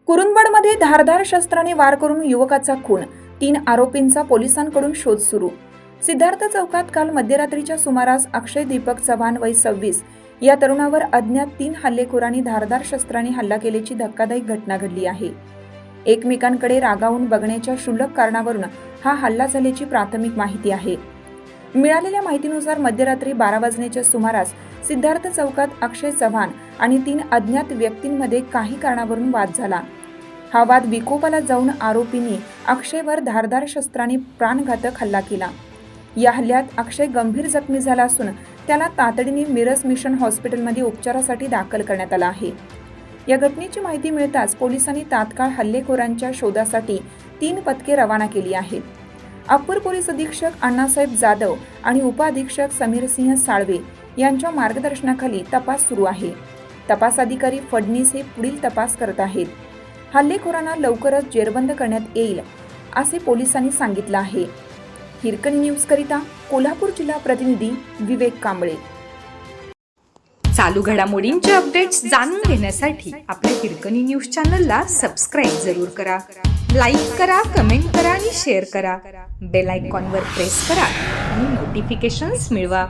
कुरुंदवाडमध्ये धारदार शस्त्राने वार करून युवकाचा खून, 3 आरोपींचा पोलिसांकडून शोध सुरू। सिद्धार्थ चौकात काल मध्यरात्रीच्या सुमारास अक्षय दीपक चव्हाण वय 26 या तरुणावर अज्ञात 3 हल्लेखोरांनी धारदार शस्त्राने हल्ला केल्याची धक्कादायक घटना घडली आहे। एकमेकांकडे रागावून बघण्याच्या क्षुल्लक कारणावरून हा हल्ला झाल्याची प्राथमिक माहिती आहे। मिळालेल्या माहितीनुसार मध्यरात्री 12 वाजण्याच्या सुमारास सिद्धार्थ चौकात अक्षय चव्हाण आणि 3 अज्ञात व्यक्तींमध्ये काही कारणावरून वाद झाला। हा वाद विकोपाला जाऊन आरोपींनी अक्षयवर धारदार शस्त्राने प्राणघातक हल्ला केला। या हल्ल्यात अक्षय गंभीर जखमी झाला असून त्याला तातडीने मिरज मिशन हॉस्पिटलमध्ये उपचारासाठी दाखल करण्यात आला आहे। या घटनेची माहिती मिळताच पोलिसांनी तात्काळ हल्लेखोरांच्या शोधासाठी 3 पथके रवाना केली आहेत। अप्पर पोलीस अधीक्षक अण्णासाहेब जाधव आणि उपअधीक्षक समीरसिंह साळवे यांच्या मार्गदर्शनाखाली तपास सुरू आहे। तपास अधिकारी फडणीस हे पुढील तपास करत आहेत। हल्लेखोरांना लवकरच जेरबंद करण्यात येईल असे पोलिसांनी सांगितलं आहे। हिरकणी न्यूज करिता कोल्हापूर जिल्हा प्रतिनिधी विवेक कांबळे। चालू घडामोडींचे अपडेट्स जाणून घेण्यासाठी आपल्या हिरकणी न्यूज चॅनलला सबस्क्राईब जरूर करा, लाईक करा, कमेंट करा आणि शेअर करा। बेल आयकॉनवर प्रेस करा आणि नोटिफिकेशन्स मिळवा।